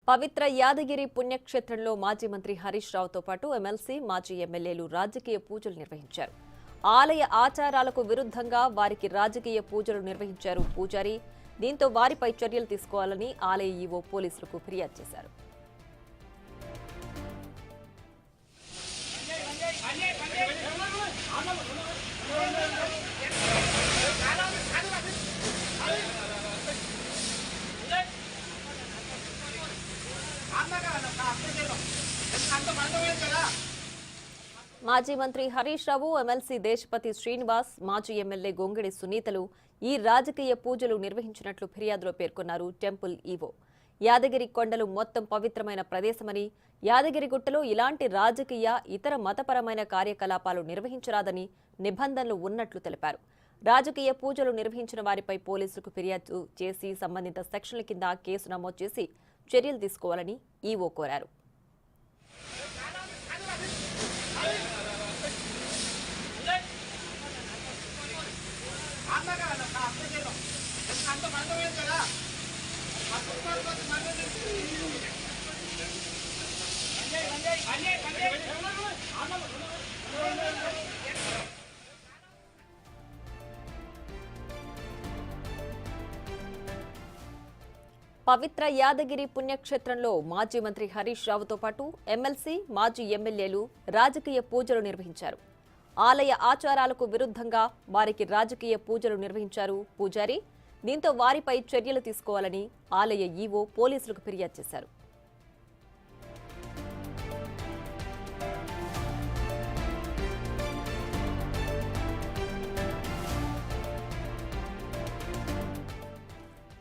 పవిత్ర యాదగిరి పుణ్యక్షేత్రంలో మాజీ మంత్రి హరీష్ రావుతో పాటు ఎమ్మెల్సీ మాజీ ఎమ్మెల్యేలు రాజకీయ పూజలు నిర్వహించారు. ఆలయ ఆచారాలకు విరుద్ధంగా వారికి రాజకీయ పూజలు నిర్వహించారు పూజారి. దీంతో వారిపై చర్యలు తీసుకోవాలని ఆలయ ఈవో పోలీసులకు ఫిర్యాదు చేశారు. మాజీ మంత్రి హరీష్ రావు, ఎమ్మెల్సీ దేశపతి శ్రీనివాస్, మాజీ ఎమ్మెల్యే గొంగిడి సునీతలు ఈ రాజకీయ పూజలు నిర్వహించినట్లు ఫిర్యాదులో పేర్కొన్నారు టెంపుల్ ఈవో. యాదగిరి కొండలు మొత్తం పవిత్రమైన ప్రదేశమని, యాదగిరిగుట్టలో ఇలాంటి రాజకీయ ఇతర మతపరమైన కార్యకలాపాలు నిర్వహించరాదని నిబంధనలు ఉన్నట్లు తెలిపారు. రాజకీయ పూజలు నిర్వహించిన వారిపై పోలీసులకు ఫిర్యాదు చేసి సంబంధిత సెక్షన్ల కింద కేసు నమోదు చేసి చర్యలు తీసుకోవాలని ఈవో కోరారు. పవిత్ర యాదగిరి పుణ్యక్షేత్రంలో మాజీ మంత్రి హరీష్ రావుతో పాటు ఎమ్మెల్సీ, మాజీ ఎమ్మెల్యేలు రాజకీయ పూజలు నిర్వహించారు. ఆలయ ఆచారాలకు విరుద్ధంగా వారికి రాజకీయ పూజలు నిర్వహించారు పూజారి. దీంతో వారిపై చర్యలు తీసుకోవాలని ఆలయ ఈవో పోలీసులకు ఫిర్యాదు చేశారు.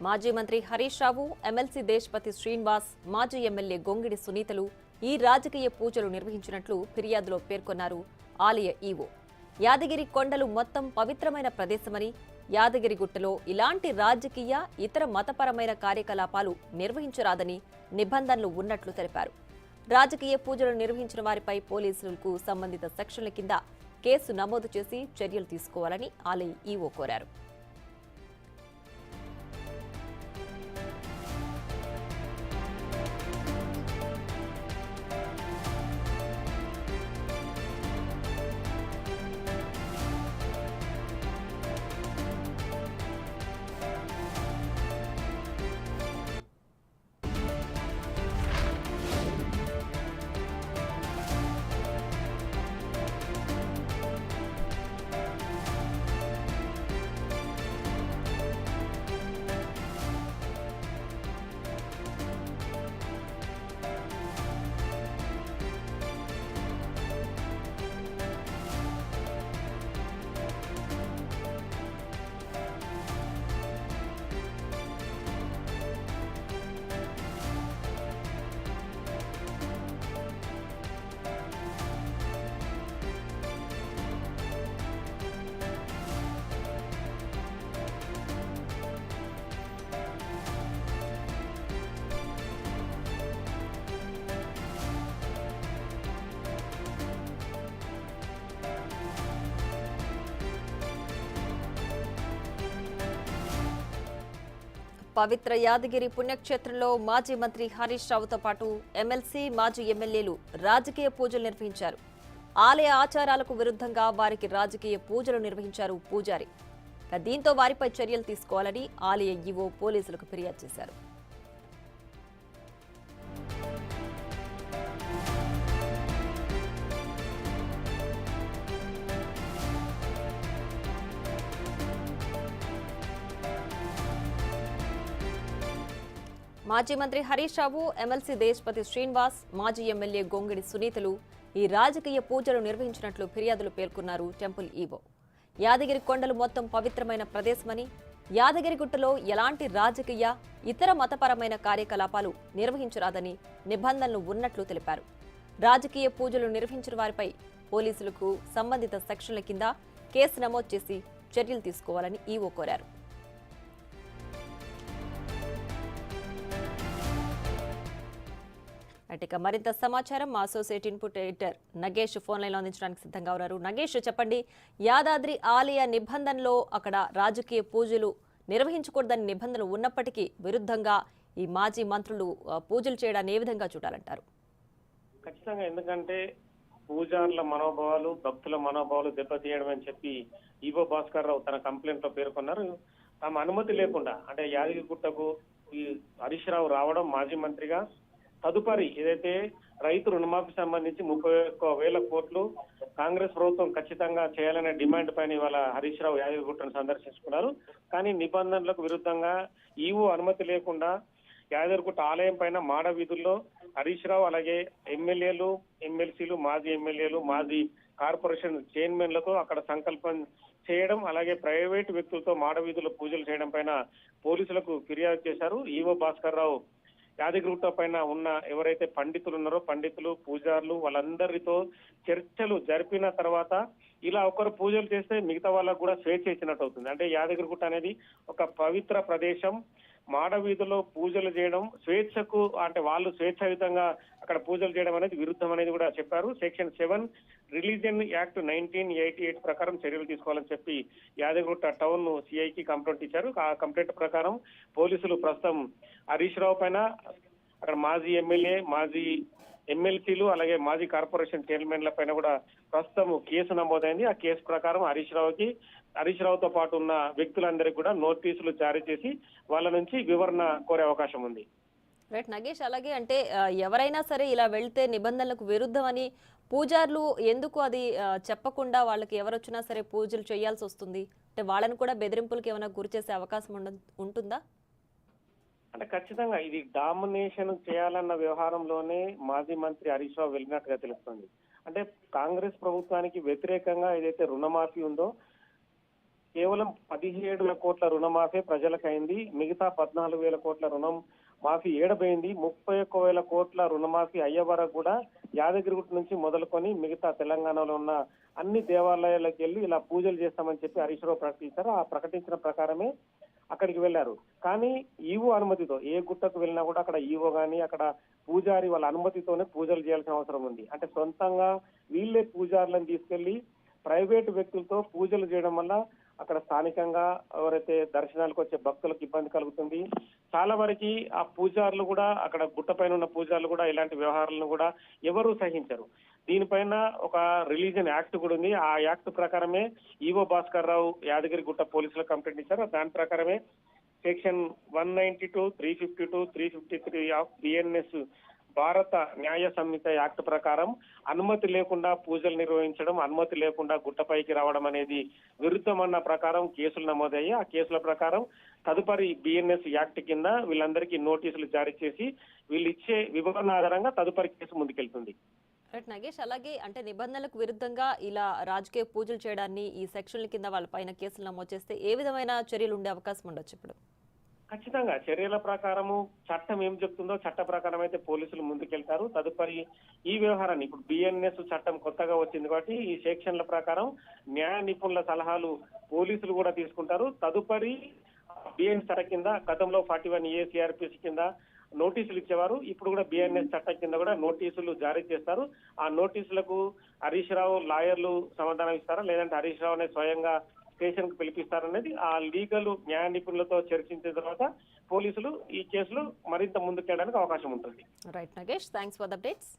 మాజీ మంత్రి హరీష్ రావు, ఎమ్మెల్సీ దేశపతి శ్రీనివాస్, మాజీ ఎమ్మెల్యే గొంగిడి సునీతలు ఈ రాజకీయ పూజలు నిర్వహించినట్లు ఫిర్యాదులో పేర్కొన్నారు ఆలయ ఈవో. యాదగిరి కొండలు మొత్తం పవిత్రమైన ప్రదేశమని, యాదగిరిగుట్టలో ఇలాంటి రాజకీయ ఇతర మతపరమైన కార్యకలాపాలు నిర్వహించరాదని నిబంధనలు ఉన్నట్లు తెలిపారు. రాజకీయ పూజలు నిర్వహించిన వారిపై పోలీసులకు సంబంధిత సెక్షన్ల కింద కేసు నమోదు చేసి చర్యలు తీసుకోవాలని ఆలయ ఈవో కోరారు. పవిత్ర యాదగిరి పుణ్యక్షేత్రంలో మాజీ మంత్రి హరీష్ రావుతో పాటు ఎమ్మెల్సీ, మాజీ ఎమ్మెల్యేలు రాజకీయ పూజలు నిర్వహించారు. ఆలయ ఆచారాలకు విరుద్ధంగా వారికి రాజకీయ పూజలు నిర్వహించారు పూజారి. దీంతో వారిపై చర్యలు తీసుకోవాలని ఆలయ ఈవో పోలీసులకు ఫిర్యాదు చేశారు. మాజీ మంత్రి హరీష్ రావు, ఎమ్మెల్సీ దేశపతి శ్రీనివాస్, మాజీ ఎమ్మెల్యే గొంగిడి సునీతలు ఈ రాజకీయ పూజలు నిర్వహించినట్లు ఫిర్యాదులు పేర్కొన్నారు టెంపుల్ ఈవో. యాదగిరి కొండలు మొత్తం పవిత్రమైన ప్రదేశమని, యాదగిరిగుట్టలో ఎలాంటి రాజకీయ ఇతర మతపరమైన కార్యకలాపాలు నిర్వహించరాదని నిబంధనలు ఉన్నట్లు తెలిపారు. రాజకీయ పూజలు నిర్వహించిన వారిపై పోలీసులకు సంబంధిత సెక్షన్ల కింద కేసు నమోదు చేసి చర్యలు తీసుకోవాలని ఈవో కోరారు. ఇక మరింత సమాచారం మా associate input editor Nagesh phone line లో అందించడానికి సిద్ధంగా ఉన్నారు. నగేష్, చెప్పండి, యాదాద్రి ఆలయ నిబంధనలో అక్కడ రాజకీయ పూజలు నిర్వహించకూడదని నిబంధనలు ఉన్నప్పటికీ విరుద్ధంగా ఈ మాజీ మంత్రులు పూజలు చేయడాన్ని ఏ విధంగా చూడాలంటారు? ఖచ్చితంగా, ఎందుకంటే పూజారుల మనోభావాలు, భక్తుల మనోభావాలు దెబ్బతీయడం అని చెప్పి ఈవో భాస్కర్ రావు తన కంప్లైంట్ లో పేర్కొన్నారు. తమ అనుమతి లేకుండా అంటే యాదగిరిగుట్టకు ఈ హరీష్ రావు రావడం మాజీ మంత్రిగా తదుపరి ఏదైతే రైతు రుణమాఫీ సంబంధించి 31,000 కోట్లు కాంగ్రెస్ ప్రభుత్వం ఖచ్చితంగా చేయాలనే డిమాండ్ పైన ఇవాళ హరీష్ రావు యాదగిరిగుట్టను సందర్శించుకున్నారు. కానీ నిబంధనలకు విరుద్ధంగా ఈవో అనుమతి లేకుండా యాదగిరిగుట్ట ఆలయం పైన మాడ వీధుల్లో హరీష్ రావు అలాగే ఎమ్మెల్యేలు, ఎమ్మెల్సీలు, మాజీ ఎమ్మెల్యేలు, మాజీ కార్పొరేషన్ చైర్మన్లతో అక్కడ సంకల్పం చేయడం, అలాగే ప్రైవేటు వ్యక్తులతో మాడ వీధుల్లో పూజలు చేయడం పైన పోలీసులకు ఫిర్యాదు చేశారు. ఈవో భాస్కర్ రావు యాదగిరిగుట్ట పైన ఉన్న ఎవరైతే పండితులు ఉన్నారో పండితులు, పూజారులు వాళ్ళందరితో చర్చలు జరిపిన తర్వాత ఇలా ఒకరు పూజలు చేస్తే మిగతా వాళ్ళకు కూడా స్వేచ్ఛ ఇచ్చినట్టు అవుతుంది. అంటే యాదగిరిగుట్ట అనేది ఒక పవిత్ర ప్రదేశం. మాడ వీధిలో పూజలు చేయడం స్వేచ్ఛకు అంటే వాళ్ళు స్వేచ్ఛాయుతంగా అక్కడ పూజలు చేయడం అనేది విరుద్ధం అనేది కూడా చెప్పారు. సెక్షన్ 7 రిలీజియన్ యాక్ట్ 1988 ప్రకారం చర్యలు తీసుకోవాలని చెప్పి యాదగిరిగుట్ట టౌన్ సిఐకి కంప్లైంట్ ఇచ్చారు. ఆ కంప్లైంట్ ప్రకారం పోలీసులు ప్రస్తుతం హరీష్ రావు పైన అక్కడ మాజీ ఎమ్మెల్యే, మాజీ ఎమ్మెల్సీలు అలాగే మాజీ కార్పొరేషన్ చైర్మన్ల పైన కూడా ప్రస్తుతం కేసు నమోదైంది. ఆ కేసు ప్రకారం హరీష్ రావుతో పాటు ఉన్న వ్యక్తులందరికీ కూడా నోటీసులు జారీ చేసి వాళ్ళ నుంచి వివరణ కోరే అవకాశం ఉంది. రైట్ నగేష్, అలాగే అంటే ఎవరైనా సరే ఇలా వెళ్తే నిబంధనలకు విరుద్ధమని పూజారులు ఎందుకు అది చెప్పకుండా వాళ్ళకి ఎవరొచ్చినా సరే పూజలు చేయాల్సి వస్తుంది? అంటే వాళ్ళని కూడా బెదిరింపులకు ఏమైనా గురి చేసే అవకాశం ఉంటుందా? అంటే ఖచ్చితంగా ఇది డామినేషన్ చేయాలన్న వ్యవహారంలోనే మాజీ మంత్రి హరీష్ రావు వెళ్ళినట్టుగా తెలుస్తుంది. అంటే కాంగ్రెస్ ప్రభుత్వానికి వ్యతిరేకంగా ఏదైతే రుణమాఫీ ఉందో కేవలం 17,000 కోట్ల రుణమాఫీ ప్రజలకైంది. మిగతా 14,000 కోట్ల రుణం మాఫీ ఏడబోయింది. 31,000 కోట్ల రుణమాఫీ అయ్యే వరకు కూడా యాదగిరిగుట్ట నుంచి మొదలుకొని మిగతా తెలంగాణలో ఉన్న అన్ని దేవాలయాలకు వెళ్ళి ఇలా పూజలు చేస్తామని చెప్పి హరీష్ రావు ప్రకటించారు. ఆ ప్రకటించిన ప్రకారమే అక్కడికి వెళ్లారు. కానీ ఈవో అనుమతితో ఏ గుట్టకు వెళ్ళినా కూడా అక్కడ ఈవో గాని అక్కడ పూజారి వాళ్ళ అనుమతితోనే పూజలు చేయాల్సిన అవసరం ఉంది. అంటే సొంతంగా వీళ్ళే పూజారులను తీసుకెళ్లి ప్రైవేటు వ్యక్తులతో పూజలు చేయడం వల్ల అక్కడ స్థానికంగా ఎవరైతే దర్శనాలకు వచ్చే భక్తులకు ఇబ్బంది కలుగుతుంది. చాలా వరకు ఆ పూజారులు కూడా అక్కడ గుట్ట పైన ఉన్న పూజారులు కూడా ఇలాంటి వ్యవహారాలను కూడా ఎవరూ సహించరు. దీనిపైన ఒక రిలీజియన్ యాక్ట్ కూడా ఉంది. ఆ యాక్ట్ ప్రకారమే ఈవో భాస్కర్ రావు యాదగిరిగుట్ట పోలీసులకు కంప్లైంట్ ఇచ్చారు. దాని ప్రకారమే సెక్షన్ 192, 352, 353 ఆఫ్ బిఎన్ఎస్ భారత న్యాయ సంహిత యాక్ట్ ప్రకారం అనుమతి లేకుండా పూజలు నిర్వహించడం, అనుమతి లేకుండా గుట్టపైకి రావడం అనేది విరుద్ధమన్న ప్రకారం కేసులు నమోదయ్యాయి. ఆ కేసుల ప్రకారం తదుపరి బిఎన్ఎస్ యాక్ట్ కింద వీళ్ళందరికీ నోటీసులు జారీ చేసి వీళ్ళు ఇచ్చే వివరణ ఆధారంగా తదుపరి కేసు ముందుకెళ్తుంది. రైట్ నగేష్, అలాగే అంటే నిబంధనలకు విరుద్ధంగా ఇలా రాజకీయ పూజలు చేయడాన్ని ఈ సెక్షన్ల కింద వాళ్ళ పైన కేసులు నమోదు చేస్తే ఏ విధమైన చర్యలు ఉండే అవకాశం ఉండొచ్చు? ఇప్పుడు ఖచ్చితంగా చర్యల ప్రకారము చట్టం ఏం చెప్తుందో చట్ట ప్రకారం అయితే పోలీసులు ముందుకెళ్తారు. తదుపరి ఈ వ్యవహారాన్ని ఇప్పుడు బిఎన్ఎస్ చట్టం కొత్తగా వచ్చింది కాబట్టి ఈ సెక్షన్ల ప్రకారం న్యాయ నిపుణుల సలహాలు పోలీసులు కూడా తీసుకుంటారు. తదుపరి బిఎన్ఎస్ చట్టం కింద గతంలో 41A సిఆర్పిసి కింద నోటీసులు ఇచ్చేవారు. ఇప్పుడు కూడా బిఎన్ఎస్ చట్టం కింద కూడా నోటీసులు జారీ చేస్తారు. ఆ నోటీసులకు హరీష్ రావు లాయర్లు సమాధానం ఇస్తారా, లేదంటే హరీష్ రావు అనే స్వయంగా స్టేషన్ కు పిలిపిస్తారనేది ఆ లీగల్ న్యాయ నిపుణులతో చర్చించిన తర్వాత పోలీసులు ఈ కేసులు మరింత ముందుకెళ్ళడానికి అవకాశం ఉంటుంది. Right Nagesh, thanks for the updates.